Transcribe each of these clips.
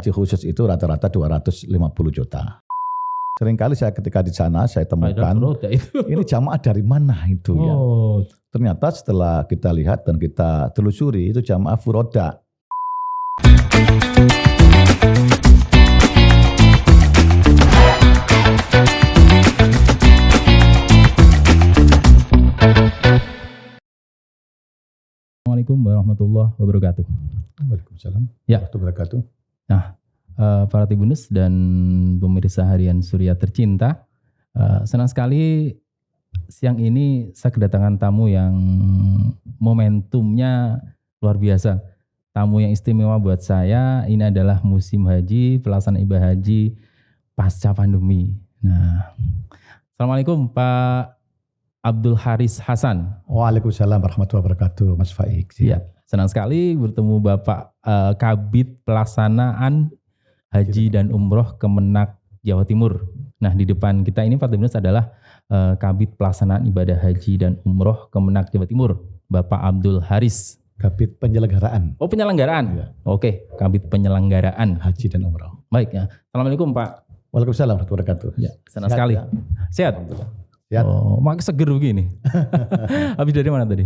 Haji khusus itu rata-rata 250 juta. Seringkali saya ketika di sana saya temukan ini jamaah dari mana itu ya. Ternyata setelah kita lihat dan kita telusuri itu jamaah furoda. Assalamualaikum warahmatullahi wabarakatuh. Waalaikumsalam Ya. warahmatullahi wabarakatuh. Nah, para Tribuners dan pemirsa harian Surya tercinta, senang sekali siang ini saya kedatangan tamu yang momentumnya luar biasa. Tamu yang istimewa buat saya, ini adalah musim haji, pelaksanaan ibadah haji pasca pandemi. Nah, Assalamualaikum Pak Abdul Haris Hasan. Waalaikumsalam warahmatullahi wabarakatuh, Mas Faik. Iya, senang sekali bertemu Bapak Kabid Pelaksanaan Haji dan Umroh Kemenak Jawa Timur. Nah, di depan kita ini Pak Tribuners adalah Kabid Pelaksanaan Ibadah Haji dan Umroh Kemenak Jawa Timur, Bapak Abdul Haris. Kabid penyelenggaraan. Oh, penyelenggaraan. Ya. Oke, Kabid penyelenggaraan Haji dan umroh. Baik ya. Assalamualaikum Pak. Waalaikumsalam warahmatullahi wabarakatuh. Ya, senang sekali. Ya? Sehat. Sehat. Oh, makin seger begini. Habis dari mana tadi?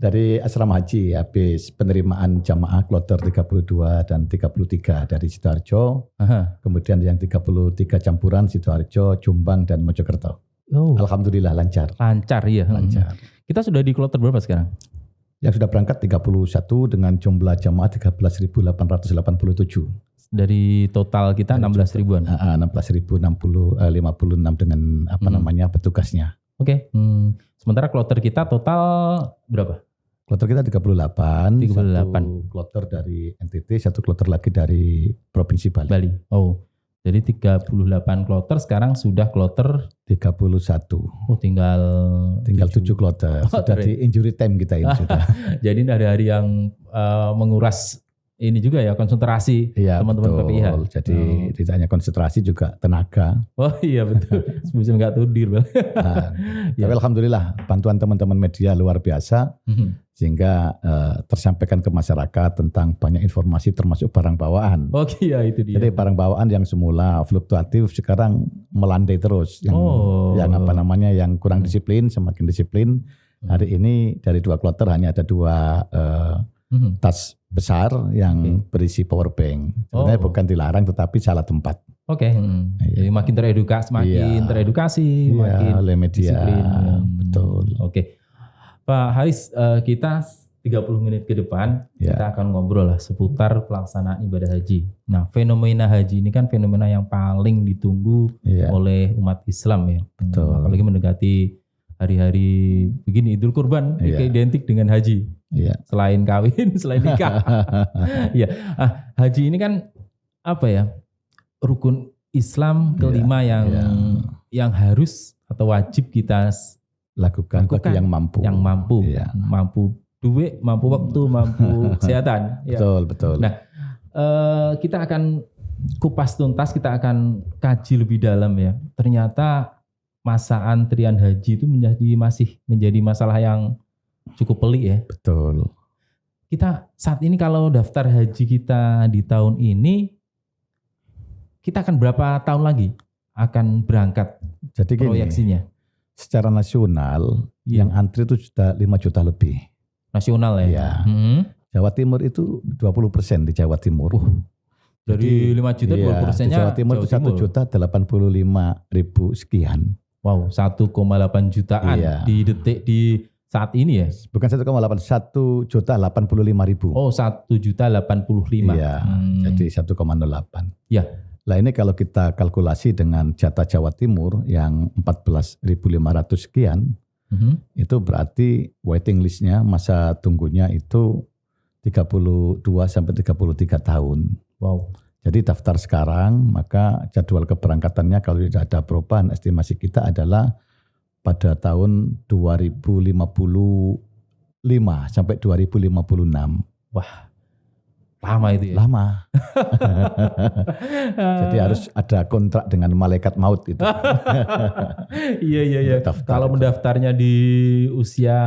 Dari asrama haji, habis penerimaan jamaah kloter 32 dan 33 dari Sidoarjo. Aha. Kemudian yang 33 campuran Sidoarjo, Jombang, dan Mojokerto. Oh, Alhamdulillah lancar. lancar ya. Lancar. Kita sudah di kloter berapa sekarang? Yang sudah berangkat 31 dengan jumlah jamaah 13.887. Dari total kita 16 ribuan. 16.056 dengan namanya petugasnya. Oke. Sementara kloter kita total berapa? Kloter kita 38. 38. Satu kloter dari NTT, satu kloter lagi dari Provinsi Bali. Bali. Oh. Jadi 38 kloter, sekarang sudah kloter 31. oh tinggal 7 kloter. Oh, Sudah di injury time kita ini sudah. Jadi ini hari-hari yang menguras ini juga ya, konsentrasi Iya, teman-teman betul. PPIH. Jadi tidak hanya konsentrasi juga tenaga. Oh iya betul. Bisa nggak tudir. Nah, Ya. Tapi alhamdulillah bantuan teman-teman media luar biasa sehingga tersampaikan ke masyarakat tentang banyak informasi termasuk barang bawaan. Oh iya itu dia. Jadi barang bawaan yang semula fluktuatif sekarang melandai terus. Yang kurang disiplin semakin disiplin. Hari ini dari 2 kloter hanya ada 2 tas besar yang berisi power bank. Sebenarnya bukan dilarang tetapi salah tempat. Oke. Jadi makin teredukasi, makin oleh media. disiplin. Betul. Oke. Pak Haris, kita 30 menit ke depan kita akan ngobrol lah seputar pelaksanaan ibadah haji. Nah, fenomena haji ini kan fenomena yang paling ditunggu oleh umat Islam ya. Betul. Apalagi mendekati hari-hari begini Idul Kurban identik dengan haji. Selain kawin, selain nikah. Haji ini kan apa ya? Rukun Islam kelima yang harus atau wajib kita lakukan bagi yang mampu. Yang mampu. Mampu duit, mampu waktu, mampu kesehatan. Betul. Nah, kita akan kupas tuntas, kita akan kaji lebih dalam ya. Ternyata masa antrian haji itu masih menjadi masalah yang cukup pelik ya. Betul. Kita saat ini kalau daftar haji kita di tahun ini, kita akan berapa tahun lagi akan berangkat? Jadi proyeksinya? Secara nasional yang antri itu sudah 5 juta lebih. Nasional ya? Jawa Timur itu 20% di Jawa Timur. Dari 5 juta 20%-nya Jawa Timur itu 1.085.000 sekian. Wow, 1,8 jutaan di detik di saat ini ya? Bukan 1,8, 1.085.000. Oh, 1.085.000. Iya, jadi 1,08. Ya. Lah ini kalau kita kalkulasi dengan jatah Jawa Timur yang 14.500 sekian, itu berarti waiting listnya, masa tunggunya itu 32 sampai 33 tahun. Wow. Jadi daftar sekarang, maka jadwal keberangkatannya kalau tidak ada perubahan, estimasi kita adalah pada tahun 2055 sampai 2056. Wah, lama itu ya? Lama. Jadi harus ada kontrak dengan malaikat maut itu. Iya. Kalau mendaftarnya di usia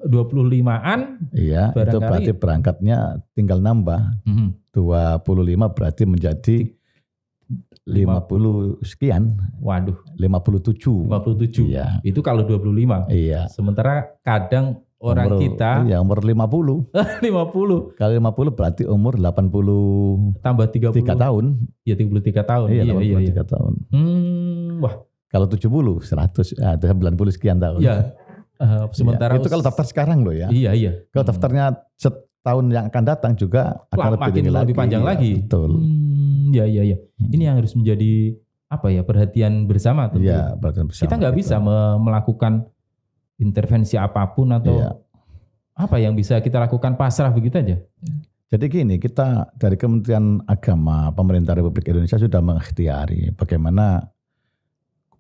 25-an. Iya, itu berarti berangkatnya tinggal nambah. 25 berarti menjadi 50 sekian. Waduh. 57. 57. Iya. Itu kalau 25. Iya. Sementara kadang orang kita. Iya, umur 50. 50. Kali 50 berarti umur 80. Tambah 3 tahun. Ya 33 tahun. Iya, 83 tahun. Wah. Kalau 70, 100, ada 90 sekian tahun. Iya. Sementara ya, itu kalau daftar sekarang loh ya. Iya. Kalau daftarnya setahun yang akan datang juga akan lebih panjang lagi. Betul. Iya. Ini yang harus menjadi perhatian bersama tentu. Iya, perhatian bersama. Kita nggak bisa melakukan intervensi apapun atau apa yang bisa kita lakukan, pasrah begitu aja. Jadi gini, kita dari Kementerian Agama Pemerintah Republik Indonesia sudah mengikhtiari bagaimana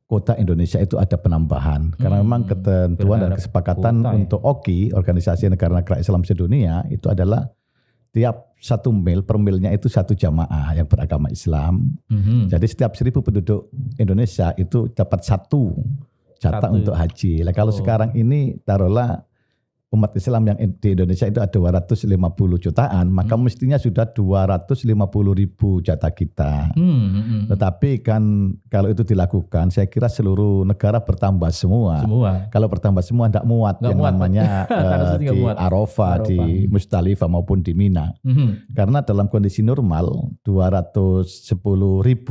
kuota Indonesia itu ada penambahan. Karena memang ketentuan dan kesepakatan untuk OKI, Organisasi Negara-Negara Islam Sedunia, itu adalah tiap 1 mil, per milnya itu 1 jamaah yang beragama Islam. Jadi setiap 1000 penduduk Indonesia itu dapat 1 jatah untuk haji. Nah, kalau sekarang ini taruhlah umat Islam yang di Indonesia itu ada 250 jutaan, maka mestinya sudah 250.000 jatah kita. Tetapi kan kalau itu dilakukan, saya kira seluruh negara bertambah semua. Kalau bertambah semua tidak muat yang namanya di Arafah, di Musdalifah maupun di Mina. Karena dalam kondisi normal 210.000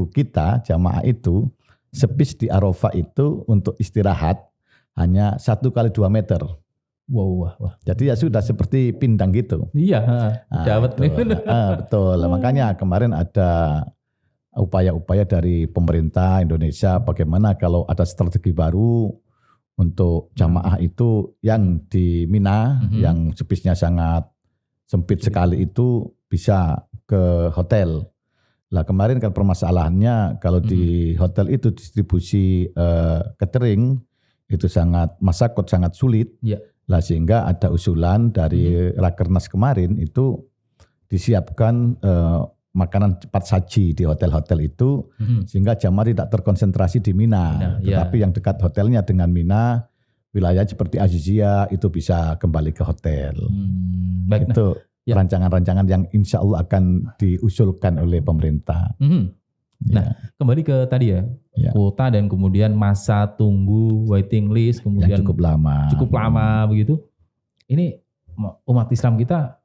kita jamaah itu, sepis di Arafah itu untuk istirahat hanya 1 kali 2 meter. Wah. Jadi ya sudah seperti pindang gitu. Iya, dapat. Betul. Makanya kemarin ada upaya-upaya dari pemerintah Indonesia bagaimana kalau ada strategi baru untuk jamaah itu yang di Mina, yang sepisnya sangat sempit sekali itu bisa ke hotel. Lah kemarin kan permasalahannya kalau di hotel itu distribusi catering itu sangat masakot, sangat sulit. Iya. Lah sehingga ada usulan dari Rakernas kemarin itu disiapkan makanan cepat saji di hotel-hotel itu sehingga jamaah tidak terkonsentrasi di Mina, tetapi yang dekat hotelnya dengan Mina, wilayah seperti Azizia itu bisa kembali ke hotel. Baik, itu rancangan-rancangan yang insya Allah akan diusulkan oleh pemerintah. Nah, kembali ke tadi ya, kuota dan kemudian masa tunggu, waiting list, kemudian yang cukup lama begitu. Ini umat Islam kita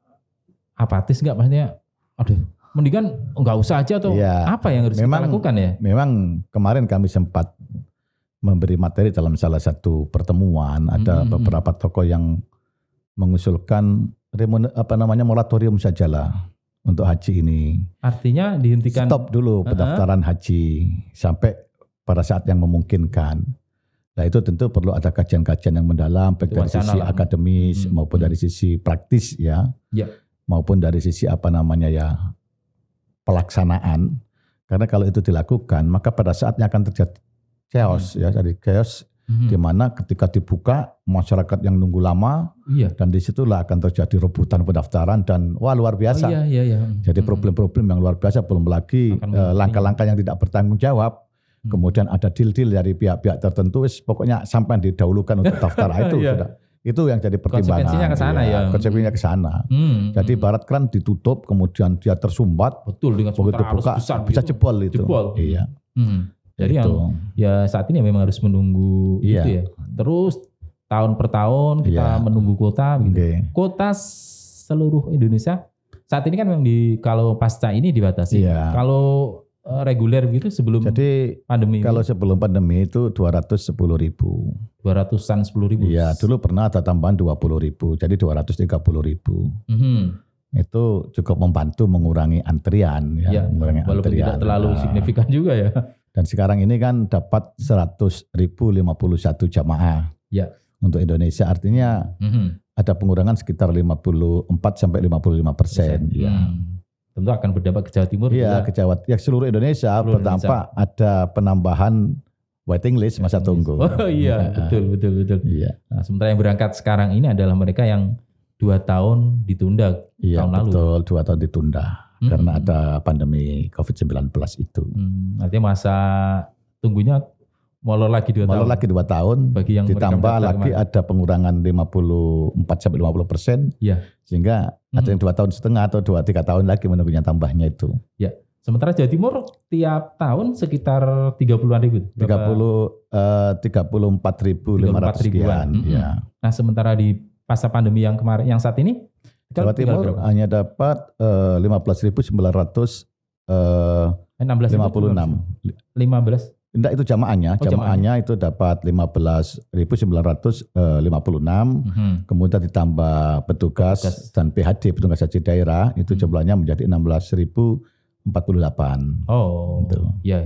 apatis nggak, maksudnya? Aduh, mendingan nggak usah aja atau apa yang harus kita lakukan ya? Memang kemarin kami sempat memberi materi dalam salah satu pertemuan, ada beberapa tokoh yang mengusulkan moratorium sajalah untuk haji ini. Artinya dihentikan. Stop dulu pendaftaran haji sampai pada saat yang memungkinkan. Nah itu tentu perlu ada kajian-kajian yang mendalam baik dari sisi akademis maupun dari sisi praktis maupun dari sisi pelaksanaan. Karena kalau itu dilakukan maka pada saatnya akan terjadi chaos chaos di mana ketika dibuka masyarakat yang nunggu lama dan disitulah akan terjadi rebutan pendaftaran dan luar biasa. Jadi problem-problem yang luar biasa, belum lagi langkah-langkah yang tidak bertanggung jawab. Kemudian ada deal-deal dari pihak-pihak tertentu, pokoknya sampai didahulukan untuk daftar itu sudah. Itu yang jadi pertimbangan. Konsekuensinya ke sana konsekuensinya ke sana. Jadi barat keran ditutup, kemudian dia tersumbat. Betul, dengan begitu buka bisa jebol itu. Iya. Jadi yang saat ini memang harus menunggu itu ya. Terus tahun per tahun kita menunggu kuota gitu. Kuota seluruh Indonesia saat ini kan memang kalau pasca ini dibatasi. Kalau reguler begitu sebelum pandemi. Kalau sebelum pandemi itu 210.000. 210.000. Iya, dulu pernah ada tambahan 20.000, jadi 230.000. Itu cukup membantu mengurangi antrian walaupun tidak terlalu signifikan juga ya. Dan sekarang ini kan dapat 100.051 jamaah untuk Indonesia, artinya ada pengurangan sekitar 54 sampai 55%. Tentu akan berdampak ke Jawa Timur. Ke Jawa, seluruh Indonesia berdampak ada penambahan waiting list masa tunggu. Oh iya, betul. Iya. Nah, sementara yang berangkat sekarang ini adalah mereka yang 2 tahun ditunda tahun lalu. Betul, 2 tahun ditunda. Karena ada pandemi COVID-19 itu. Artinya masa tunggunya molor lagi 2 tahun. Molor lagi 2 tahun. Bagi yang ditambah lagi ada pengurangan 54 sampai 50%. Sehingga Ada yang 2,5 tahun atau 2-3 tahun lagi menunggunya tambahnya itu. Ya. Sementara Jawa Timur tiap tahun sekitar 30-an ribu. 34.500 sekian. Ya. Nah, sementara di masa pandemi yang kemarin, yang saat ini Jawa Timur hanya dapat 15.956. 15. Enggak, itu jamaahnya. Jamaahnya itu dapat 15.956. Kemudian ditambah petugas dan PHD, petugas haji daerah, itu jumlahnya menjadi 16.048. Oh, gitu. Ya.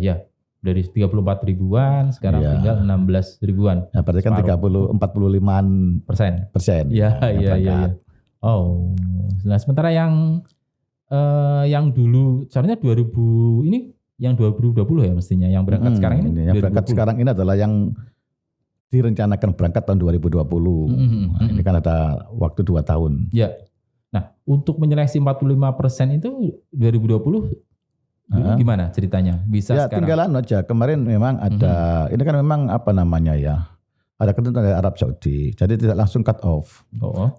Dari 34 ribuan sekarang tinggal 16 ribuan. Ya, berarti kan 45%. Iya. Oh, nah sementara yang dulu, sebenarnya 2000 ini yang 2020 ya mestinya yang berangkat sekarang ini. Yang berangkat sekarang ini adalah yang direncanakan berangkat tahun 2020. Nah, ini kan ada waktu 2 tahun. Ya. Nah, untuk menyeleksi 45% itu 2020 gimana ceritanya? Bisa sekarang? Tinggalan aja. Kemarin memang ada, ini kan memang apa namanya ya, ada ketentuan dari Arab Saudi. Jadi tidak langsung cut off.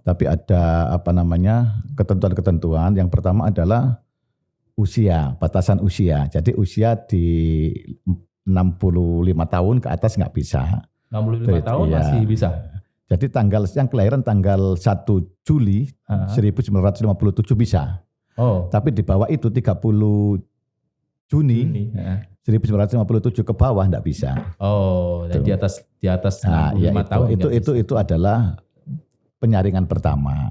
Tapi ada apa namanya ketentuan-ketentuan. Yang pertama adalah usia, batasan usia. Jadi usia di 65 tahun ke atas nggak bisa. 65 tahun masih bisa. Jadi yang kelahiran tanggal 1 Juli 1957 bisa. Tapi di bawah itu 30 Juni 1957 ke bawah enggak bisa. Dan di atas 65 tahun. Itu adalah penyaringan pertama.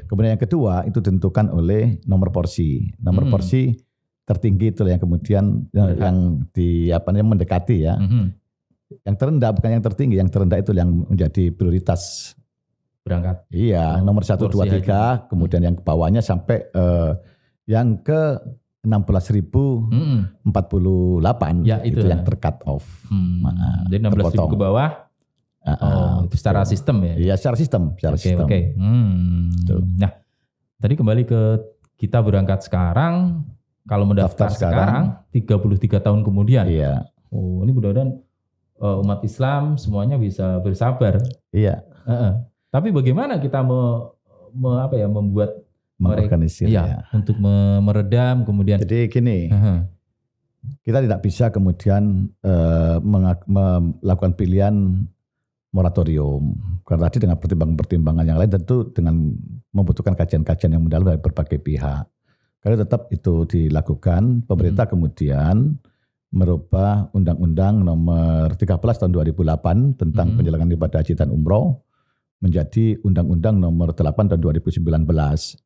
Kemudian yang kedua itu ditentukan oleh nomor porsi. Nomor porsi tertinggi itu yang kemudian yang mendekati ya. Yang terendah bukan yang tertinggi, yang terendah itu yang menjadi prioritas berangkat. Iya, nomor 1, 2, 3, kemudian yang ke bawahnya sampai yang ke 16.048 itu yang ter-cut off. Jadi 16.000 ke bawah. Itu secara sistem ya? Iya, secara sistem. Nah, tadi kembali ke kita berangkat sekarang, kalau mendaftar sekarang 33 tahun kemudian. Iya. Ini mudah-mudahan umat Islam semuanya bisa bersabar. Iya. Tapi bagaimana kita membuat mengorganisir untuk meredam kemudian. Jadi gini, kita tidak bisa kemudian melakukan pilihan moratorium. Karena tadi dengan pertimbangan-pertimbangan yang lain tentu dengan membutuhkan kajian-kajian yang mendalam dari berbagai pihak. Karena tetap itu dilakukan, pemerintah kemudian merubah Undang-Undang Nomor 13 Tahun 2008 tentang penyelenggaraan ibadah haji dan umroh menjadi Undang-Undang Nomor 8 Tahun 2019.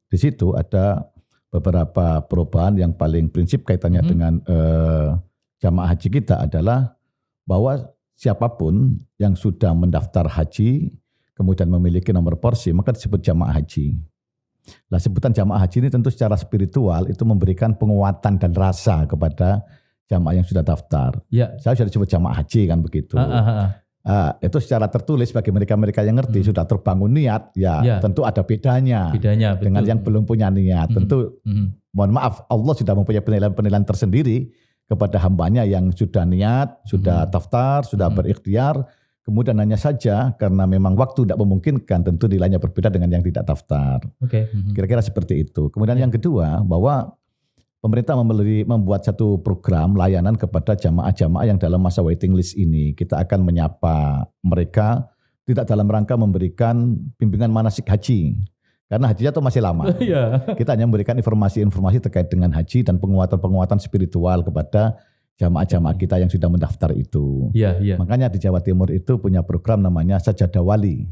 Di situ ada beberapa perubahan yang paling prinsip kaitannya dengan jamaah haji kita adalah bahwa siapapun yang sudah mendaftar haji kemudian memiliki nomor porsi maka disebut jamaah haji. Nah, sebutan jamaah haji ini tentu secara spiritual itu memberikan penguatan dan rasa kepada jamaah yang sudah daftar. Saya sudah disebut jamaah haji kan begitu. Itu secara tertulis bagi mereka-mereka yang ngerti sudah terbangun niat tentu ada bedanya dengan yang belum punya niat. Tentu mohon maaf Allah sudah mempunyai penilaian-penilaian tersendiri kepada hambanya yang sudah niat, sudah daftar, sudah berikhtiar. Kemudian hanya saja karena memang waktu tidak memungkinkan tentu nilainya berbeda dengan yang tidak daftar. Kira-kira seperti itu. Kemudian yang kedua bahwa pemerintah membuat satu program layanan kepada jamaah-jamaah yang dalam masa waiting list ini. Kita akan menyapa mereka tidak dalam rangka memberikan bimbingan manasik haji. Karena hajinya itu masih lama. Kita hanya memberikan informasi-informasi terkait dengan haji dan penguatan-penguatan spiritual kepada jamaah-jamaah kita yang sudah mendaftar itu. Makanya di Jawa Timur itu punya program namanya Sajadah Wali.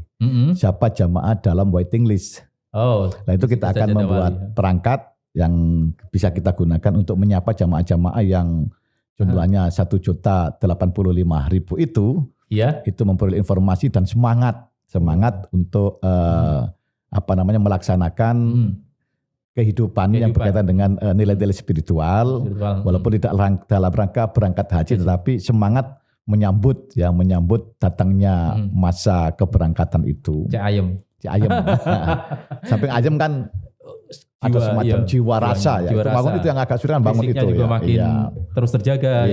Siapa jamaah dalam waiting list. Nah itu kita akan membuat perangkat yang bisa kita gunakan untuk menyapa jamaah-jamaah yang jumlahnya 1.085.000 itu memperoleh informasi dan semangat untuk melaksanakan kehidupan yang berkaitan dengan nilai-nilai spiritual walaupun tidak dalam rangka berangkat haji tetapi semangat menyambut datangnya masa keberangkatan itu. Cek ayem. Samping ayem kan ada semacam jiwa rasa ya. Bangun itu yang agak sulit bangun itu juga makin terus terjaga.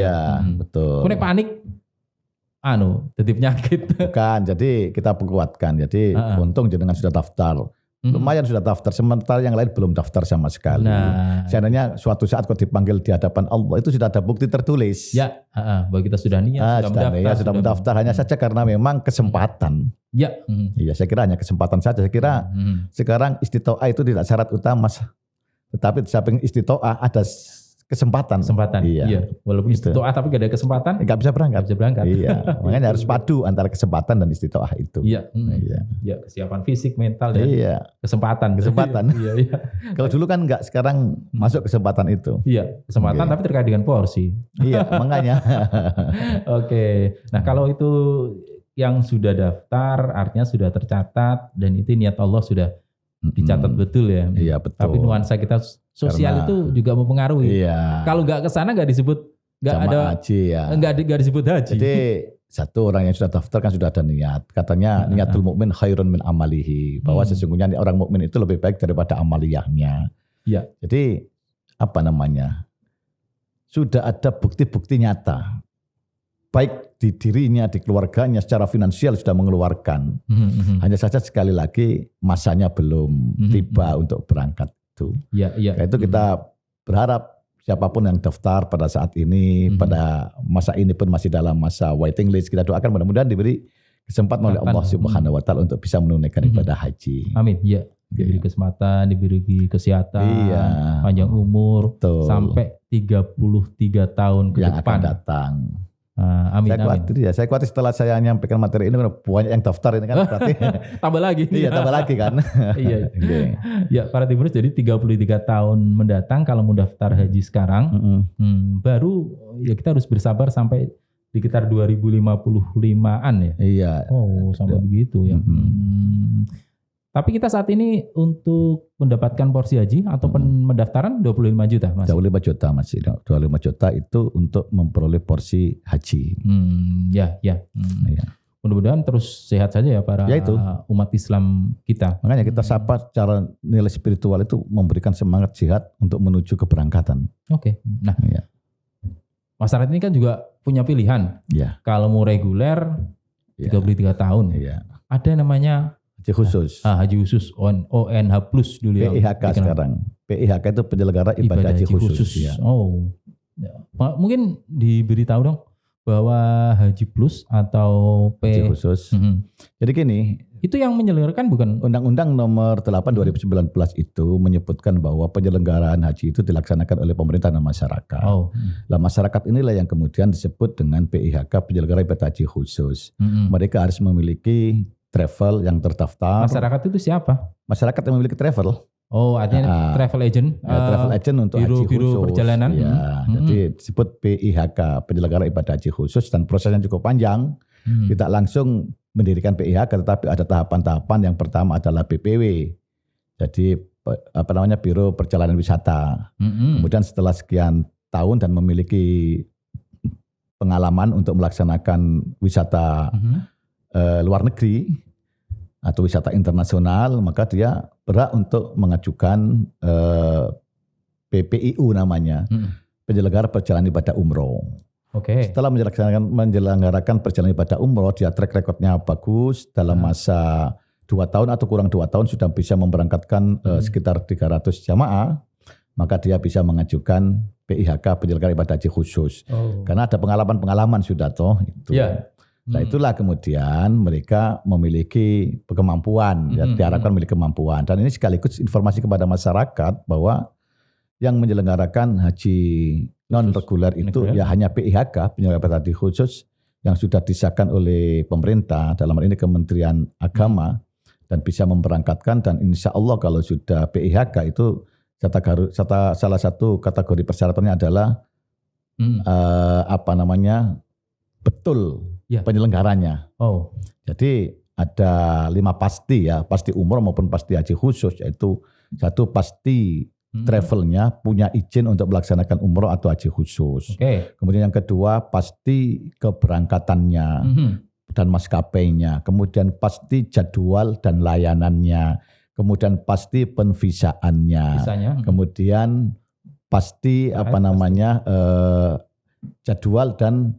Betul. Kone panik jadi penyakit. Bukan, jadi kita perkuatkan. Jadi untung jenengan sudah daftar. lumayan sudah daftar, sementara yang lain belum daftar sama sekali. Nah, seandainya suatu saat kau dipanggil di hadapan Allah itu sudah ada bukti tertulis. ya, bahwa kita sudah niat, sudah mendaftar, hanya saja karena memang kesempatan. Ya, iya, saya kira hanya kesempatan saja. Saya kira sekarang istitoah itu tidak syarat utama, tetapi di samping istitoah ada kesempatan. Iya. Walaupun istitoah tapi gak ada kesempatan, nggak bisa berangkat. Iya, makanya harus padu antara kesempatan dan istitoah itu. Iya. Ya, kesiapan fisik, mental dan kesempatan. Iya. Kalau dulu kan nggak, sekarang masuk kesempatan itu. Iya, kesempatan tapi terkait dengan porsi. Iya, makanya. Oke. Nah, kalau itu yang sudah daftar artinya sudah tercatat dan itu niat Allah sudah dicatat betul ya. Iya, betul. Tapi nuansa kita sosial itu juga mempengaruhi. Iya. Kalau nggak kesana nggak disebut, nggak ada haji ya. Nggak disebut haji. Jadi satu orang yang sudah daftar kan sudah ada niat. Katanya niatul mukmin khairun min amalihi, bahwa sesungguhnya orang mukmin itu lebih baik daripada amaliyahnya. Iya. Jadi apa namanya? Sudah ada bukti-bukti nyata. Baik di dirinya, di keluarganya, secara finansial sudah mengeluarkan. Hanya saja sekali lagi masanya belum tiba untuk berangkat itu. Karena itu kita berharap siapapun yang daftar pada saat ini, pada masa ini pun masih dalam masa waiting list, kita doakan mudah-mudahan diberi kesempatan oleh Allah Subhanahu Wa Taala untuk bisa menunaikan ibadah haji. Amin. Iya. Diberi kesempatan, diberi kesehatan, panjang umur, sampai 33 tahun ke yang depan akan datang. Amin. Saya khawatir setelah saya menyampaikan materi ini banyak yang daftar ini kan berarti tambah lagi. Iya, tambah lagi kan. Iya. Ya, para timurus jadi 33 tahun mendatang kalau mau daftar haji sekarang, baru ya kita harus bersabar sampai di sekitar 2055-an ya. Iya. Oh, sampai begitu ya. Tapi kita saat ini untuk mendapatkan porsi haji atau pendaftaran 25 juta, Mas. 25 juta, Mas. 25 juta itu untuk memperoleh porsi haji. Ya. Mudah-mudahan terus sehat saja ya para umat Islam kita. Makanya kita sapa secara nilai spiritual itu memberikan semangat jihad untuk menuju keberangkatan. Oke. Nah, masyarakat ini kan juga punya pilihan. Ya. Kalau mau reguler 33 tahun. Iya. Ada namanya haji khusus. Haji khusus ONH plus dulu ya. PIHK sekarang. PIHK itu penyelenggara ibadah haji khusus. Ya. Oh. Ya. Mungkin diberitahu dong bahwa haji plus atau haji khusus. Jadi gini, itu yang menyelenggarakan bukan Undang-Undang Nomor 8 2019 itu menyebutkan bahwa penyelenggaraan haji itu dilaksanakan oleh pemerintah dan masyarakat. Lah masyarakat inilah yang kemudian disebut dengan PIHK penyelenggara ibadah haji khusus. Mereka harus memiliki travel yang terdaftar. Masyarakat itu siapa? Masyarakat yang memiliki travel. Oh, artinya travel agent. Travel agent untuk haji khusus. Biro perjalanan. Ya, jadi disebut PIHK penyelenggara ibadah haji khusus dan prosesnya cukup panjang. Tidak langsung mendirikan PIHK, tetapi ada tahapan-tahapan. Yang pertama adalah BPW. Jadi Biro Perjalanan Wisata. Kemudian setelah sekian tahun dan memiliki pengalaman untuk melaksanakan wisata luar negeri atau wisata internasional, maka dia berhak untuk mengajukan PPIU namanya, penyelenggara perjalanan ibadah umroh. Setelah menyelenggarakan perjalanan ibadah umroh, dia track recordnya bagus, dalam masa 2 tahun atau kurang 2 tahun sudah bisa memberangkatkan sekitar 300 jamaah, maka dia bisa mengajukan PIHK penyelenggara ibadah haji khusus. Karena ada pengalaman-pengalaman sudah itu. Nah itulah kemudian mereka memiliki kemampuan, diharapkan memiliki kemampuan. Dan ini sekaligus informasi kepada masyarakat bahwa yang menyelenggarakan haji non-reguler itu ya hanya PIHK, penyelenggara haji khusus yang sudah disahkan oleh pemerintah, dalam hal ini Kementerian Agama, dan bisa memberangkatkan. Dan insya Allah kalau sudah PIHK itu salah satu kategori persyaratannya adalah betul penyelenggaranya. Jadi ada 5 pasti ya, pasti umroh maupun pasti haji khusus, yaitu 1 pasti travelnya punya izin untuk melaksanakan umroh atau haji khusus. Kemudian yang kedua pasti keberangkatannya dan maskapainya. Kemudian pasti jadwal dan layanannya. Kemudian pasti penvisaannya. Kemudian pasti jadwal dan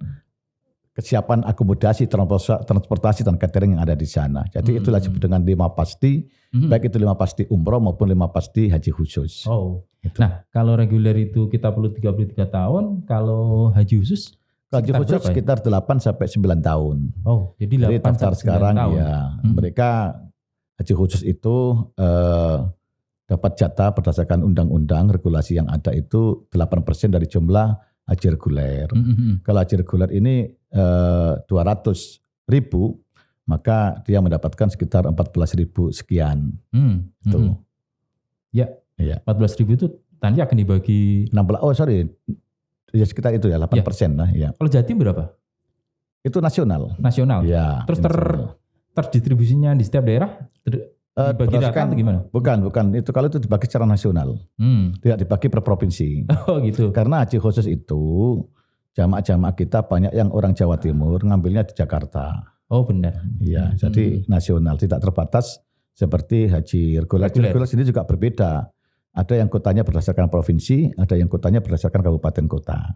kesiapan akomodasi, transportasi dan catering yang ada di sana. Jadi itulah disebut dengan 5 pasti, baik itu 5 pasti umroh maupun 5 pasti haji khusus. Oh. Itu. Nah, kalau reguler itu kita perlu 33 tahun, kalau haji khusus Haji khusus berapa ya? sekitar 8 sampai 9 tahun. Oh, jadi 8 daftar sampai 9 sekarang tahun. ya. Mereka haji khusus itu dapat jatah berdasarkan undang-undang regulasi yang ada itu 8% dari jumlah haji reguler. Kalau haji reguler ini 200.000, maka dia mendapatkan sekitar 14.000 sekian. Tuh. Ya, Iya. 14.000 itu nanti akan dibagi. 16, ya sekitar itu ya 8% lah. Ya. Kalau Jatim berapa? Itu nasional. Nasional. Ya. Terus nasional. terdistribusinya di setiap daerah dibagi rata atau gimana? Bukan. Itu kalau itu dibagi secara nasional, tidak dibagi per provinsi. Oh gitu. Karena haji khusus itu jamaah-jamaah kita banyak yang orang Jawa Timur ngambilnya di Jakarta. Oh benar. Iya, jadi nasional, tidak terbatas seperti haji reguler. Haji reguler sendiri juga berbeda. Ada yang kotanya berdasarkan provinsi, ada yang kotanya berdasarkan kabupaten kota.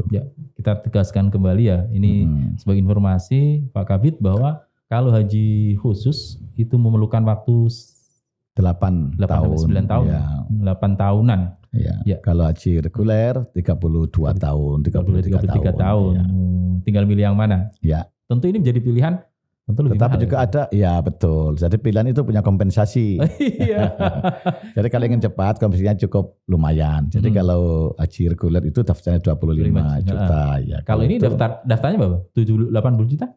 Ya, kita tegaskan kembali ya, ini sebagai informasi Pak Kabid bahwa kalau haji khusus itu memerlukan waktu 8 tahun, 9 tahun, ya. 8 tahunan. Ya. Kalau haji reguler 32 tahun, 33 tahun. Ya. Tinggal milih yang mana. Ya. Tentu ini menjadi pilihan. Tentu lebih Tetapi mahal, juga ada, ya betul. Jadi pilihan itu punya kompensasi. Iya. Jadi kalau ingin cepat, kompensasinya cukup lumayan. Jadi kalau haji reguler itu daftarnya 25 juta. Ya, kalau ini itu, daftarnya berapa? 80 juta?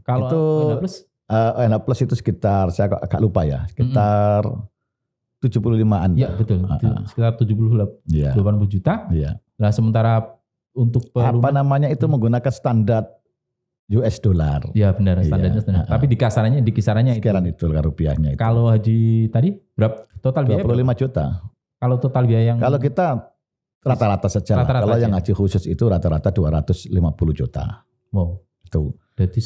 Kalau itu ONH plus itu sekitar, saya agak lupa ya, sekitar 75-an. Ya betul, sekitar 80 juta. Iya. Nah sementara untuk apa namanya itu menggunakan standar US dollar. Ya benar, standarnya standar. Tapi di kisarannya sekian itu rupiahnya itu. Kalau haji tadi berapa total biaya? 25 juta. Kalau total biaya yang kalau kita rata-rata saja. Kalau yang haji khusus itu rata-rata 250 juta. Wow. Itu. Berarti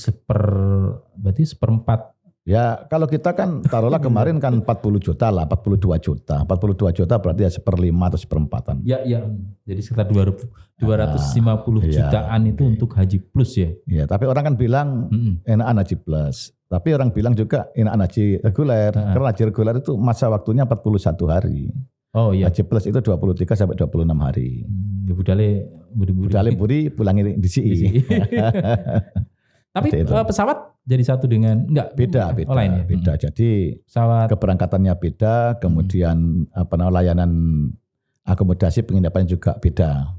seperempat. Ya kalau kita kan taruhlah kemarin kan 40 juta lah, 42 juta. 42 juta berarti ya 1/5 atau 1/4. Ya. Jadi sekitar 250 jutaan itu untuk haji plus ya. Ya, tapi orang kan bilang enakan haji plus. Tapi orang bilang juga enakan haji reguler. Karena haji reguler itu masa waktunya 41 hari. Oh iya. Haji plus itu 23 sampai 26 hari. Ya budale buri pulangi di sini. Tapi pesawat jadi satu dengan beda lain ya? Beda. Jadi pesawat keberangkatannya beda, kemudian layanan akomodasi penginapan juga beda.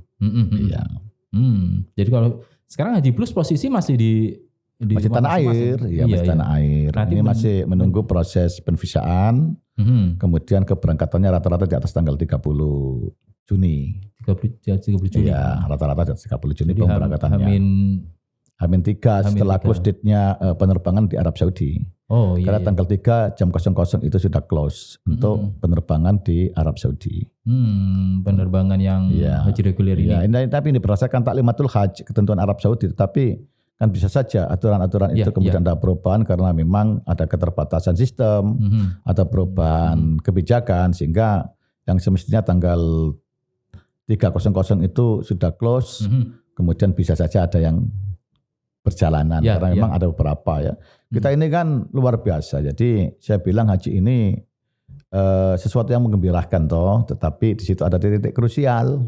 Iya. Jadi kalau sekarang haji plus posisi masih di tanah air, masih tanah air. Nanti ini masih menunggu proses penvisaan. Kemudian keberangkatannya rata-rata di atas tanggal 30 Juni. 30 Juni. Iya, rata-rata di 30 Juni pemberangkatannya. Hamin 3 setelah close date-nya penerbangan di Arab Saudi. Oh iya. Karena tanggal 3 jam 00 itu sudah close untuk penerbangan di Arab Saudi. Penerbangan yang haji reguler ini. Ya, tapi ini berdasarkan taklimatul hajj, ketentuan Arab Saudi. Tapi kan bisa saja aturan-aturan itu kemudian ada perubahan karena memang ada keterbatasan sistem, ada perubahan kebijakan sehingga yang semestinya tanggal 300 itu sudah close, kemudian bisa saja ada yang perjalanan karena memang ada beberapa ya. Kita ini kan luar biasa. Jadi saya bilang haji ini sesuatu yang menggembirakan toh, tetapi di situ ada titik krusial.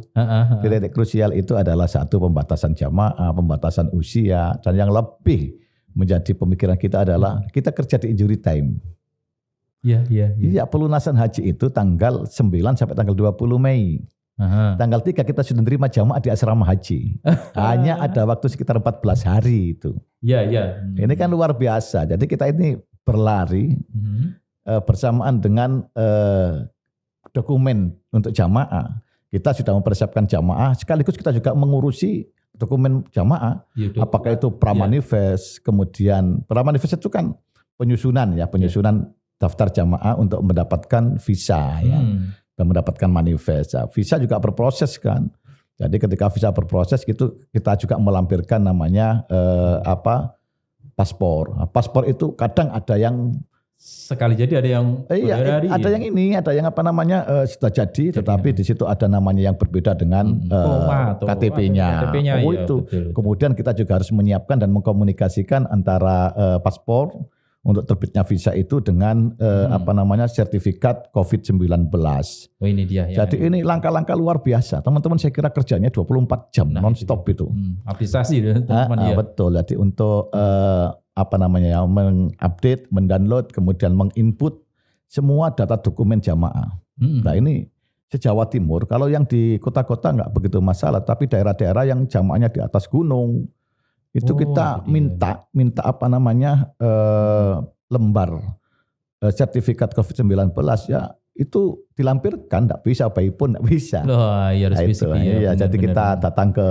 Titik krusial itu adalah satu pembatasan jamaah, pembatasan usia, dan yang lebih menjadi pemikiran kita adalah kita kerja di injury time. Iya. Pelunasan haji itu tanggal 9 sampai tanggal 20 Mei. Tanggal 3 kita sudah menerima jamaah di asrama haji. Hanya ada waktu sekitar 14 hari itu. Iya. Ini kan luar biasa. Jadi kita ini berlari bersamaan dengan dokumen untuk jamaah. Kita sudah mempersiapkan jamaah, sekaligus kita juga mengurusi dokumen jamaah. Apakah itu pramanifest, kemudian pramanifest itu kan penyusunan daftar jamaah untuk mendapatkan visa ya. Dan mendapatkan manifest. Visa juga berproses kan. Jadi ketika visa berproses gitu kita juga melampirkan namanya paspor. Paspor itu kadang ada yang sekali jadi ada yang iya, ada yang ini, ada yang sudah jadi, tetapi di situ ada namanya yang berbeda dengan KTP-nya. Itu. Betul. Kemudian kita juga harus menyiapkan dan mengkomunikasikan antara paspor untuk terbitnya visa itu dengan sertifikat COVID-19. Oh ini dia. Jadi ini langkah-langkah luar biasa. Teman-teman saya kira kerjanya 24 jam non-stop itu. Aplikasi teman-teman ya. Betul. Jadi untuk mengupdate, mendownload, kemudian menginput semua data dokumen jamaah. Nah ini se-Jawa Timur, kalau yang di kota-kota nggak begitu masalah, tapi daerah-daerah yang jamaahnya di atas gunung, itu kita minta lembar sertifikat COVID-19 ya itu dilampirkan, nggak bisa, bayi pun nggak bisa. Iya, harus bisa. Jadi kita datang ke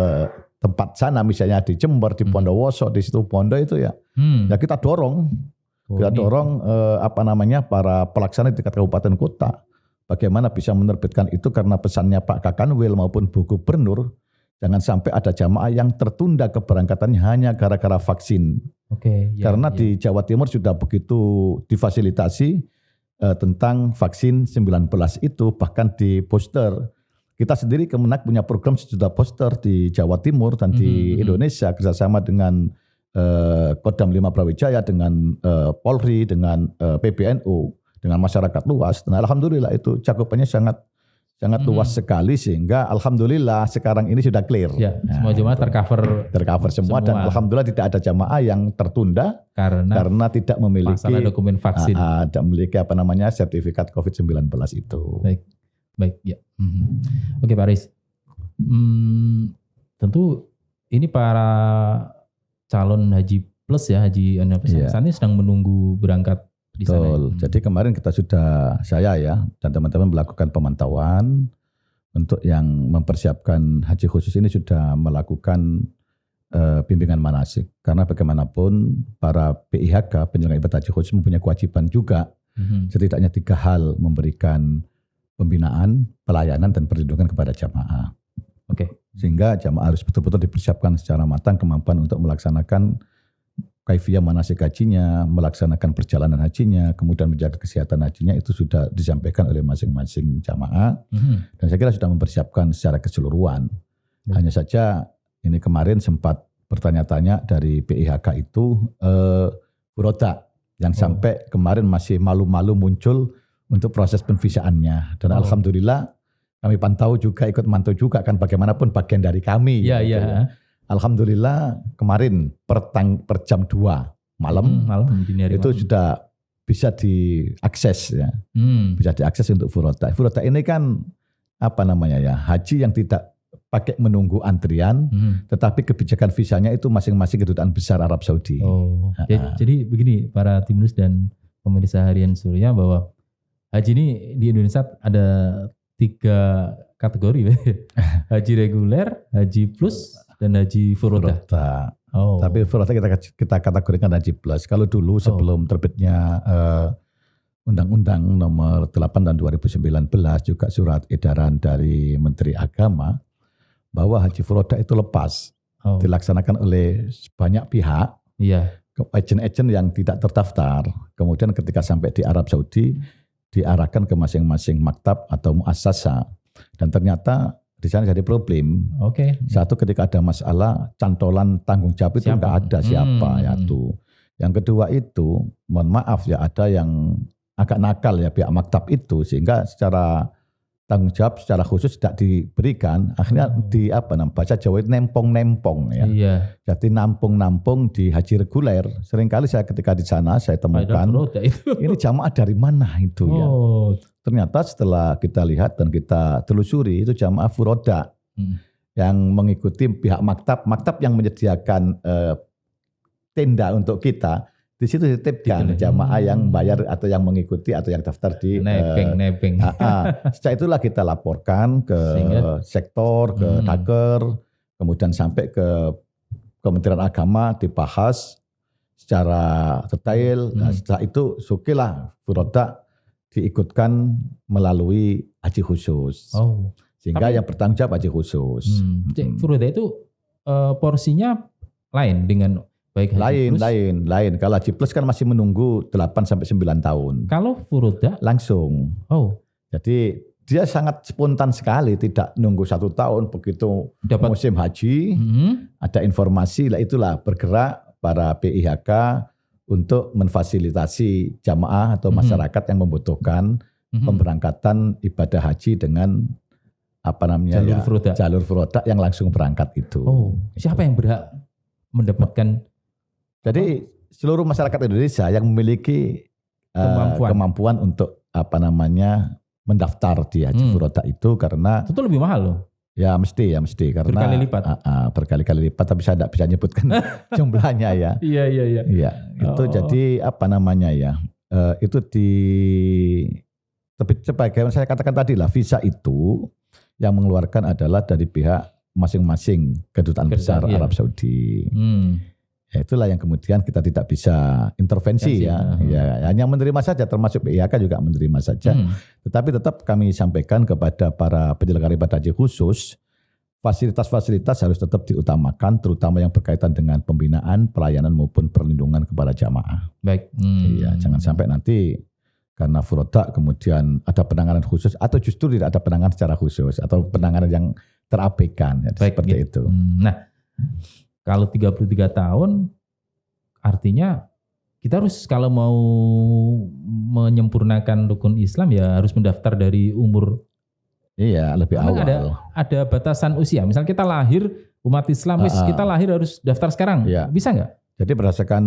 tempat sana, misalnya di Jember, di Bondowoso, di situ Bondo itu ya, ya kita dorong, para pelaksana di tingkat kabupaten kota, bagaimana bisa menerbitkan itu karena pesannya Pak Kakanwil maupun Bu Gubernur, jangan sampai ada jamaah yang tertunda keberangkatannya hanya gara-gara vaksin. Karena di Jawa Timur sudah begitu difasilitasi tentang vaksin 19 itu, bahkan di poster. Kita sendiri Kemenak punya program sejuta poster di Jawa Timur dan di Indonesia kerjasama dengan Kodam 5 Brawijaya, dengan Polri, dengan PBNU, dengan masyarakat luas. Dan alhamdulillah itu cakupannya sangat luas sekali, sehingga alhamdulillah sekarang ini sudah clear. Ya, semua jemaah tercover semua dan alhamdulillah tidak ada jamaah yang tertunda karena tidak memiliki dokumen vaksin. Tidak memiliki sertifikat COVID-19 itu. Baik ya. Oke Pak Aris. Tentu ini para calon haji plus ya, haji saat ini sedang menunggu berangkat di sana. Jadi kemarin saya dan teman-teman melakukan pemantauan untuk yang mempersiapkan haji khusus ini, sudah melakukan bimbingan manasik. Karena bagaimanapun para PIHK, penyelenggara ibadah haji khusus, mempunyai kewajiban juga setidaknya 3 hal: memberikan pembinaan, pelayanan, dan perlindungan kepada jamaah. Sehingga jamaah harus betul-betul dipersiapkan secara matang kemampuan untuk melaksanakan kaifiyah manasik hajinya, melaksanakan perjalanan hajinya, kemudian menjaga kesehatan hajinya, itu sudah disampaikan oleh masing-masing jamaah. Dan saya kira sudah mempersiapkan secara keseluruhan. Hanya saja ini kemarin sempat bertanya-tanya dari PIHK itu Furoda yang sampai kemarin masih malu-malu muncul untuk proses penvisaannya. Dan alhamdulillah kami ikut mantau juga kan, bagaimanapun bagian dari kami. Alhamdulillah kemarin per jam 2 malam itu sudah bisa diakses ya. Bisa diakses untuk Furoda. Furoda ini kan haji yang tidak pakai menunggu antrian, tetapi kebijakan visanya itu masing-masing kedutaan besar Arab Saudi. Jadi begini para Timnus dan pemirsa harian Surya, bahwa haji ini di Indonesia ada 3 kategori, haji reguler, haji plus, dan haji furoda. Tapi furoda kita kategorikan haji plus. Kalau dulu sebelum terbitnya Undang-Undang nomor 8 tahun 2019, juga surat edaran dari Menteri Agama, bahwa haji furoda itu lepas, dilaksanakan oleh banyak pihak, agent-agent yang tidak terdaftar. Kemudian ketika sampai di Arab Saudi, diarahkan ke masing-masing maktab atau muassasah, dan ternyata di sana jadi problem. Satu, ketika ada masalah cantolan tanggung jawab itu nggak ada siapa ya tuh. Yang kedua itu, mohon maaf ya, ada yang agak nakal ya pihak maktab itu, sehingga secara tanggung jawab secara khusus tidak diberikan. Akhirnya bahasa Jawa itu nempong-nempong ya. Jadi nampung-nampung di haji reguler. Seringkali saya ketika di sana saya temukan ini jamaah dari mana itu ya. Ternyata setelah kita lihat dan kita telusuri, itu jamaah furoda yang mengikuti pihak maktab yang menyediakan tenda untuk kita. Di situ dititipkan jamaah yang bayar atau yang mengikuti atau yang daftar di nebeng. Setelah itulah kita laporkan ke sektor, ke Daker, kemudian sampai ke Kementerian Agama, dibahas secara detail. Nah, setelah itu syukurlah furoda diikutkan melalui haji khusus. Sehingga yang bertanggung jawab haji khusus. Furoda itu porsinya lain dengan Baik haji lain. Kalau haji plus kan masih menunggu 8 sampai 9 tahun. Kalau furoda langsung. Oh. Jadi dia sangat spontan sekali, tidak nunggu 1 tahun begitu dapat musim haji, ada informasi, itulah bergerak para PIHK untuk menfasilitasi jamaah atau masyarakat yang membutuhkan pemberangkatan ibadah haji dengan jalur furoda yang langsung berangkat itu. Oh, siapa yang berhak mendapatkan? Jadi seluruh masyarakat Indonesia yang memiliki kemampuan untuk mendaftar di haji furoda itu, karena itu lebih mahal loh. Ya mesti karena berkali lipat. Berkali-kali lipat, tapi saya tidak bisa nyebutkan jumlahnya ya. Iya. Itu jadi itu sebagai saya katakan tadi lah, visa itu yang mengeluarkan adalah dari pihak masing-masing kedutaan besar Arab Saudi. Ya, itulah yang kemudian kita tidak bisa intervensi ya. Hanya menerima saja, termasuk PIHK juga menerima saja. Tetapi tetap kami sampaikan kepada para penyelenggara ibadah haji khusus, fasilitas-fasilitas harus tetap diutamakan, terutama yang berkaitan dengan pembinaan, pelayanan maupun perlindungan kepada jamaah. Baik. Iya, jangan sampai nanti karena furoda kemudian ada penanganan khusus atau justru tidak ada penanganan secara khusus atau penanganan yang terabaikan ya, seperti itu. Nah, kalau 33 tahun artinya kita harus kalau mau menyempurnakan rukun Islam ya harus mendaftar dari umur. Iya, lebih awal. Ada batasan usia. Misal kita lahir umat Islam, kita lahir harus daftar sekarang. Iya. Bisa nggak? Jadi berdasarkan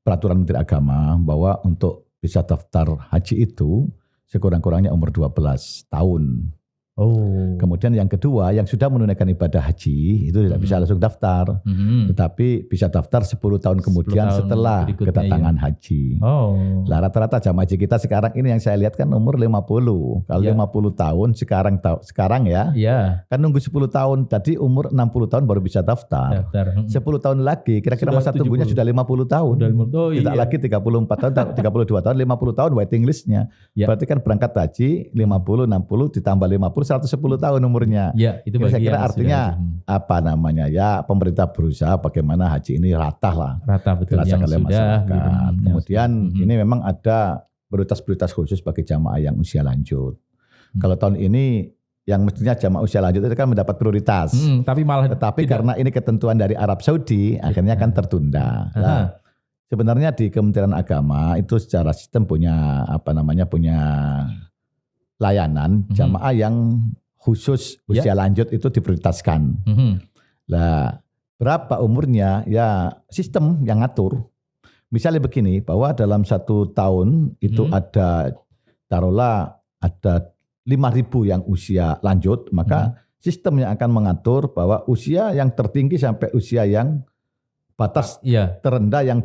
peraturan Menteri Agama bahwa untuk bisa daftar haji itu sekurang-kurangnya umur 12 tahun. Oh. Kemudian yang kedua, yang sudah menunaikan ibadah haji itu tidak bisa langsung daftar, tetapi bisa daftar 10 tahun kemudian setelah kedatangan haji. Oh. Lah rata-rata jamaah haji kita sekarang ini yang saya lihat kan umur 50. Kalau 50 tahun sekarang ya, kan nunggu 10 tahun, tadi umur 60 tahun baru bisa daftar. 10 tahun lagi, kira-kira masa tunggunya sudah 50 tahun. Tidak lagi 34 tahun, 32 tahun, 50 tahun waiting listnya. Berarti kan berangkat haji 50, 60 ditambah 50, 110 tahun umurnya. Ya, itu saya kira artinya pemerintah berusaha bagaimana haji ini rata betul yang oleh sudah masyarakat. Kemudian ini memang ada prioritas khusus bagi jamaah yang usia lanjut. Kalau tahun ini yang mestinya jamaah usia lanjut itu kan mendapat prioritas. Tetapi karena ini ketentuan dari Arab Saudi akhirnya kan tertunda. Nah, sebenarnya di Kementerian Agama itu secara sistem punya layanan jamaah yang khusus usia lanjut itu diprioritaskan. Lah, berapa umurnya ya sistem yang ngatur. Misalnya begini, bahwa dalam 1 tahun itu ada 5.000 yang usia lanjut, maka sistem yang akan mengatur bahwa usia yang tertinggi sampai usia yang batas terendah yang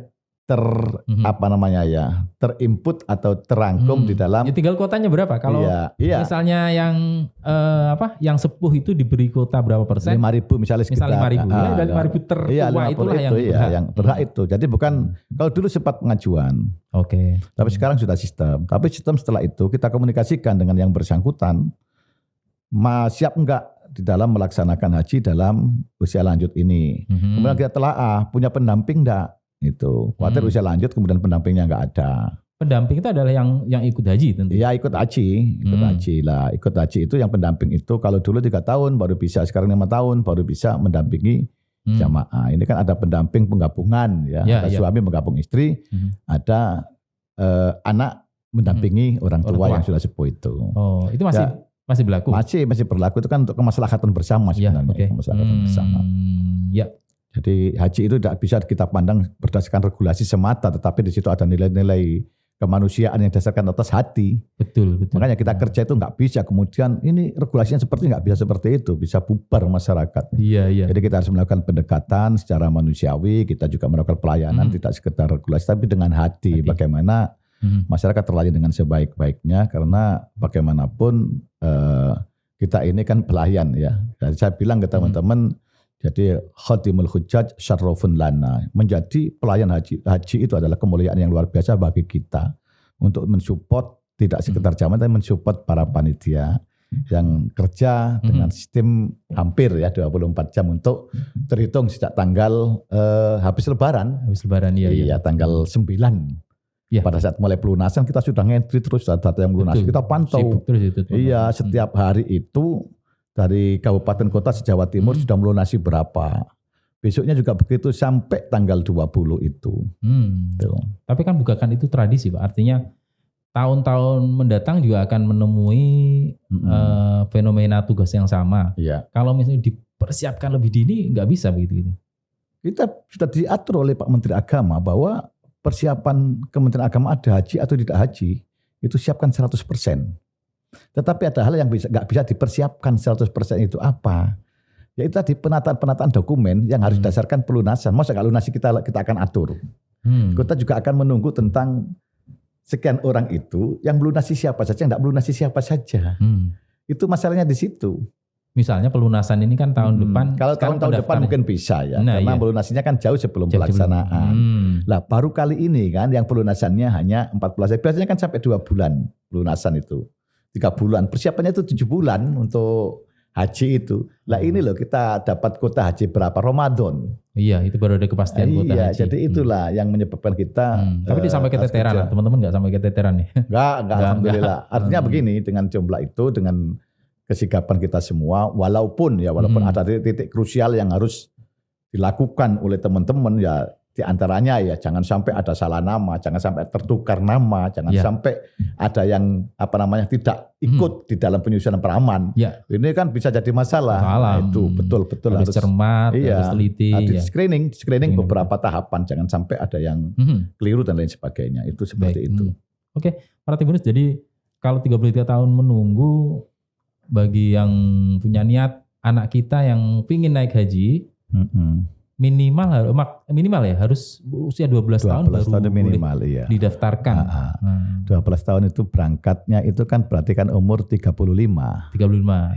terinput atau terangkum di dalam. Ya tinggal kuotanya berapa? Kalau misalnya yang sepuh itu diberi kuota berapa persen? 5.000 misalnya sekitar. 5.000. Dari 5.000 tertua itulah yang berhak. Yang berhak itu. Jadi bukan kalau dulu sempat pengajuan. Oke. Tapi sekarang sudah sistem. Tapi sistem setelah itu kita komunikasikan dengan yang bersangkutan. Siap enggak di dalam melaksanakan haji dalam usia lanjut ini. Kemudian kita telaah, punya pendamping enggak? Itu khawatir usia lanjut kemudian pendampingnya nggak ada. Pendamping itu adalah yang ikut haji tentu. Iya ikut haji lah. Ikut haji itu yang pendamping itu kalau dulu 3 tahun baru bisa, sekarang 5 tahun baru bisa mendampingi jamaah. Ini kan ada pendamping penggabungan ya. Ada suami menggabung istri, ada anak mendampingi orang tua yang sudah sepuh itu. Oh itu masih berlaku? Masih berlaku, itu kan untuk kemaslahatan bersama sebenarnya. Kemaslahatan bersama. Ya. Jadi haji itu tidak bisa kita pandang berdasarkan regulasi semata, tetapi di situ ada nilai-nilai kemanusiaan yang didasarkan atas hati. Betul. Makanya kita kerja itu nggak bisa kemudian ini regulasinya seperti nggak bisa seperti itu, bisa bubar masyarakat. Iya. Jadi kita harus melakukan pendekatan secara manusiawi, kita juga melakukan pelayanan tidak sekedar regulasi, tapi dengan hati. Bagaimana masyarakat terlayani dengan sebaik-baiknya, karena bagaimanapun kita ini kan pelayan ya. Jadi saya bilang ke teman-teman. Jadi khadimul hujjaj syarrofun lana. Menjadi pelayan haji itu adalah kemuliaan yang luar biasa bagi kita. Untuk mensupport tidak sekedar jamaah tapi mensupport para panitia. yang kerja dengan sistem hampir ya 24 jam untuk terhitung sejak tanggal habis lebaran. Habis lebaran Iya, tanggal 9. Ya. Pada saat mulai pelunasan kita sudah ngentri terus data yang melunasi, kita pantau. Iya, setiap hari itu dari kabupaten kota se-Jawa Timur sudah melunasi berapa. Besoknya juga begitu sampai tanggal 20 itu. Tapi kan bukan itu tradisi Pak, artinya tahun-tahun mendatang juga akan menemui fenomena tugas yang sama. Iya. Kalau misalnya dipersiapkan lebih dini nggak bisa begitu. Kita sudah diatur oleh Pak Menteri Agama bahwa persiapan Kementerian Agama ada haji atau tidak haji, itu siapkan 100%. Tetapi ada hal yang nggak bisa dipersiapkan 100% itu apa? Ya itu tadi penataan dokumen yang harus didasarkan pelunasan. Masa kalau lunasi kita akan atur. Kita juga akan menunggu tentang sekian orang itu yang melunasi siapa saja, nggak melunasi siapa saja. Itu masalahnya di situ. Misalnya pelunasan ini kan tahun depan. Kalau tahun depan mungkin bisa ya. Karena pelunasinya kan jauh sebelum pelaksanaan. Lah baru kali ini kan yang pelunasannya hanya 14 hari. Biasanya kan sampai 2 bulan pelunasan itu. 3 bulan. Persiapannya itu 7 bulan untuk haji itu. Lah ini loh kita dapat kuota haji berapa Ramadan. Iya itu baru ada kepastian kuota haji. Jadi itulah yang menyebabkan kita. Tapi sampai keteteran lah teman-teman, nggak sampai keteteran nih. Enggak alhamdulillah. Artinya begini, dengan jumlah itu, dengan kesigapan kita semua, walaupun ada titik krusial yang harus dilakukan oleh teman-teman ya, diantaranya ya jangan sampai ada salah nama, jangan sampai tertukar nama, jangan sampai ada yang tidak ikut di dalam penyusunan peraman. Ini kan bisa jadi masalah. Nah, itu betul-betul harus cermat, harus teliti. Harus screening beberapa tahapan, jangan sampai ada yang keliru dan lain sebagainya. Itu seperti itu. Oke, para Tribuners, jadi kalau 33 tahun menunggu, bagi yang punya niat anak kita yang pingin naik haji, minimal ya harus usia 12 tahun baru minimal, boleh didaftarkan. 12 tahun itu berangkatnya itu kan berarti kan umur 35.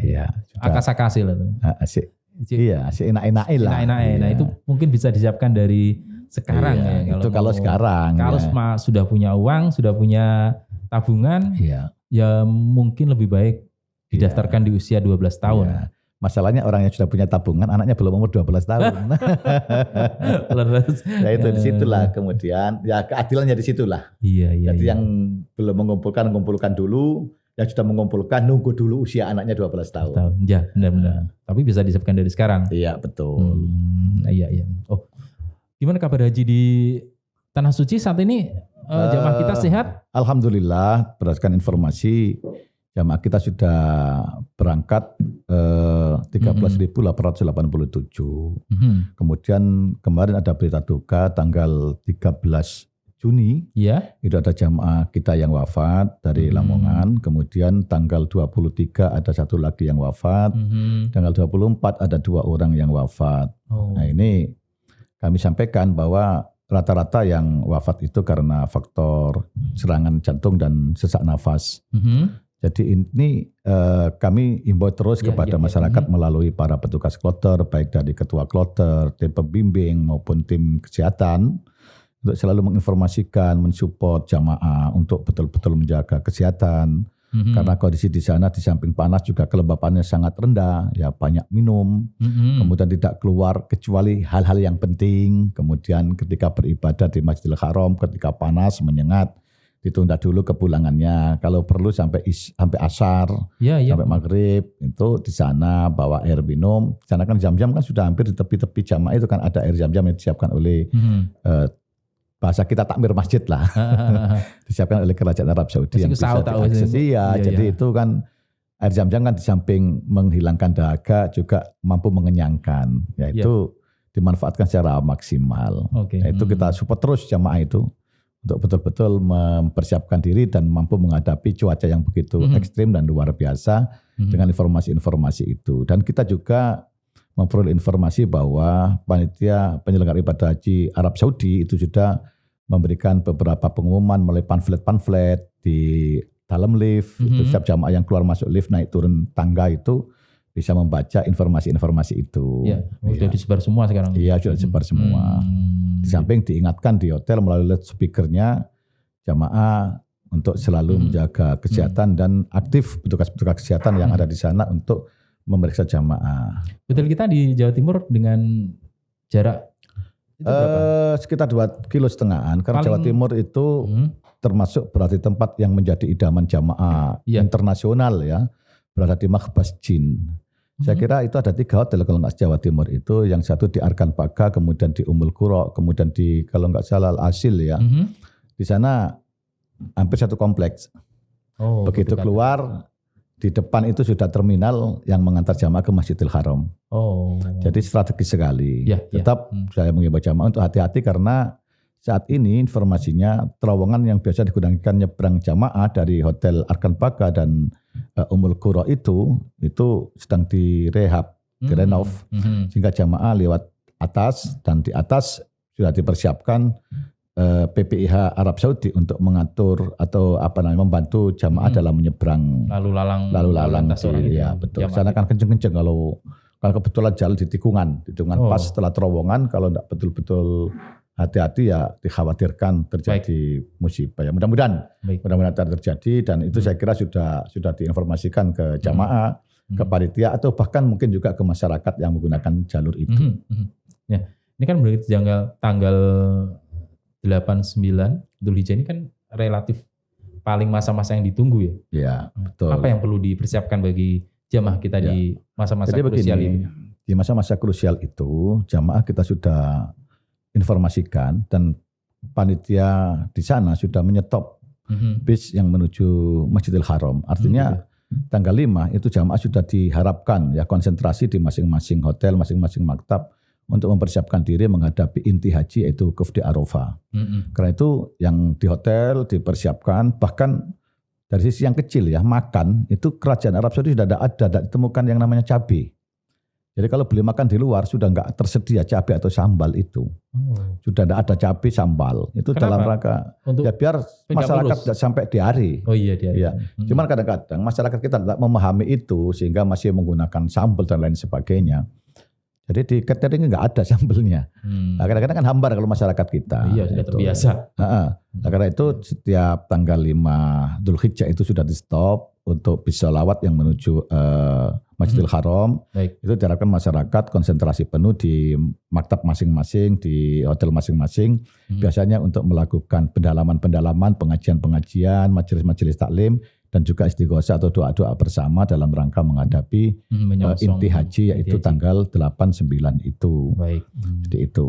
Iya. Akas-akasi lah. Asik enak-enak lah. Nah itu mungkin bisa disiapkan dari sekarang ya. Kalau sekarang. Kalau sudah punya uang, sudah punya tabungan, ya mungkin lebih baik didaftarkan di usia 12 tahun. Ya. Masalahnya orang yang sudah punya tabungan, anaknya belum umur 12 tahun. Ya itu disitulah kemudian, ya keadilannya disitulah. Jadi yang belum mengumpulkan dulu, yang sudah mengumpulkan nunggu dulu usia anaknya 12 tahun. Ya benar-benar. Tapi bisa disiapkan dari sekarang. Iya betul. Iya. Oh, gimana kabar haji di Tanah Suci saat ini? Jamaah kita sehat? Alhamdulillah, berdasarkan informasi jamaah kita sudah berangkat 13.887. Kemudian kemarin ada berita duka tanggal 13 Juni. Itu ada jamaah kita yang wafat dari Lamongan. Kemudian tanggal 23 ada satu lagi yang wafat. Tanggal 24 ada 2 orang yang wafat. Nah ini kami sampaikan bahwa rata-rata yang wafat itu karena faktor serangan jantung dan sesak nafas. Jadi ini kami himbau terus kepada masyarakat melalui para petugas kloter, baik dari ketua kloter, tim pembimbing maupun tim kesehatan, untuk selalu menginformasikan, mensupport jamaah untuk betul-betul menjaga kesehatan. Karena kondisi di sana di samping panas juga kelembapannya sangat rendah, ya banyak minum, kemudian tidak keluar kecuali hal-hal yang penting. Kemudian ketika beribadah di Masjidil Haram, ketika panas menyengat, ditunda dulu kepulangannya. Kalau perlu sampai asar, sampai maghrib itu di sana bawa air minum. Di sana kan Zam-Zam kan sudah hampir di tepi-tepi jamaah itu kan ada air Zam-Zam yang disiapkan oleh bahasa kita takmir masjid lah, disiapkan oleh Kerajaan Arab Saudi yang bisa diakses. Jadi itu kan air Zam-Zam kan di samping menghilangkan dahaga juga mampu mengenyangkan. Yaitu dimanfaatkan secara maksimal. Itu kita support terus jamaah itu untuk betul-betul mempersiapkan diri dan mampu menghadapi cuaca yang begitu ekstrim dan luar biasa dengan informasi-informasi itu. Dan kita juga memperoleh informasi bahwa panitia penyelenggara ibadah haji Arab Saudi itu sudah memberikan beberapa pengumuman melalui pamflet-pamflet di dalam lift. Itu setiap jamaah yang keluar masuk lift, naik turun tangga itu bisa membaca informasi-informasi itu. Sudah disebar semua sekarang. Iya, sudah disebar semua. Di samping diingatkan di hotel melalui loudspeakernya, jamaah untuk selalu menjaga kesehatan dan aktif petugas-petugas kesehatan yang ada di sana untuk memeriksa jamaah. Hotel kita di Jawa Timur dengan jarak itu berapa? Sekitar 2,5 km karena Paling- Jawa Timur itu termasuk berarti tempat yang menjadi idaman jamaah internasional ya, berada di Makhbas Jin. Saya kira itu ada 3 hotel kalau nggak Jawa Timur itu, yang satu di Arkan Baga, kemudian di Ummul Qura, kemudian di kalau nggak salah Al Asil ya. Di sana hampir satu kompleks. Begitu keluar di depan itu sudah terminal yang mengantar jamaah ke Masjidil Haram. Jadi strategis sekali. Tetap saya mengimbau jamaah untuk hati-hati karena saat ini informasinya terowongan yang biasa digunakan nyebrang jamaah dari Hotel Arkan Baga dan Ummul Qura itu sedang direhab, direnov, sehingga jamaah lewat atas, dan di atas sudah dipersiapkan PPIH Arab Saudi untuk mengatur atau membantu jamaah dalam menyeberang lalu lalang ya betul. Sana kan kenceng-kenceng kalau kebetulan jalan di tikungan pas setelah terowongan, kalau tidak betul-betul hati-hati ya dikhawatirkan terjadi musibah. Ya mudah-mudahan terjadi, dan itu saya kira sudah diinformasikan ke jamaah, ke panitia, atau bahkan mungkin juga ke masyarakat yang menggunakan jalur itu. Ya, ini kan berarti tanggal 8-9 Dzulhijjah ini kan relatif paling masa-masa yang ditunggu ya. Ya, betul. Apa yang perlu dipersiapkan bagi jamaah kita di masa-masa krusial ini? Di masa-masa krusial itu jamaah kita sudah informasikan, dan panitia di sana sudah menyetop bis yang menuju Masjidil Haram. Artinya tanggal 5 itu jamaah sudah diharapkan ya konsentrasi di masing-masing hotel, masing-masing maktab untuk mempersiapkan diri menghadapi inti haji, yaitu Qufdi Arafah. Karena itu yang di hotel dipersiapkan, bahkan dari sisi yang kecil ya, makan itu kerajaan Arab Saudi sudah ada ditemukan yang namanya cabai. Jadi kalau beli makan di luar sudah enggak tersedia cabai atau sambal itu. Sudah tidak ada cabai sambal. Itu kenapa? Dalam rangka ya biar masyarakat tidak sampai diare. Diare. Ya. Cuman kadang-kadang masyarakat kita tidak memahami itu sehingga masih menggunakan sambal dan lain sebagainya. Jadi di catering enggak ada sambelnya. Nah, kadang-kadang kan hambar kalau masyarakat kita. Iya, sudah terbiasa. Nah, karena itu setiap tanggal 5 Dzulhijjah itu sudah di stop untuk bis sholawat yang menuju Masjidil Haram. Itu diharapkan masyarakat konsentrasi penuh di maktab masing-masing, di hotel masing-masing. Biasanya untuk melakukan pendalaman-pendalaman, pengajian-pengajian, majelis-majelis taklim, dan juga istighosah atau doa-doa bersama dalam rangka menghadapi inti haji, yaitu tanggal 8-9 itu. Jadi itu.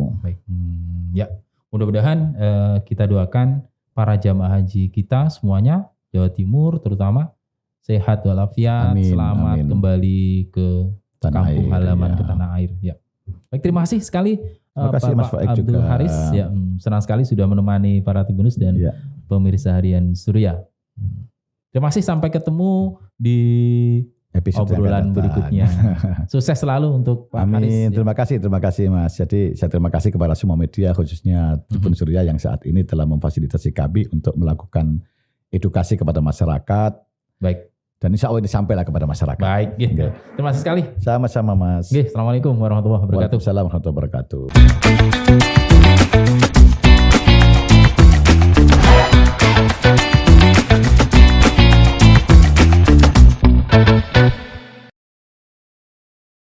Ya, mudah-mudahan kita doakan para jamaah haji kita semuanya, Jawa Timur terutama, sehat walafiat, selamat kembali ke kampung halaman, ke tanah air. Ya. Baik, terima kasih sekali Pak Abdul Haris. Ya, senang sekali sudah menemani para Tribunus dan pemirsa harian Surya. Terima kasih, sampai ketemu di episode obrolan berikutnya. Sukses selalu untuk Pak Haris. Terima kasih Mas. Jadi saya terima kasih kepada semua media, khususnya Tribun Surya yang saat ini telah memfasilitasi kami untuk melakukan edukasi kepada masyarakat. Baik. Dan insya Allah ini sampailah kepada masyarakat. Baik. Terima kasih sekali. Sama-sama Mas. Assalamualaikum warahmatullahi wabarakatuh. Waalaikumsalam warahmatullahi wabarakatuh.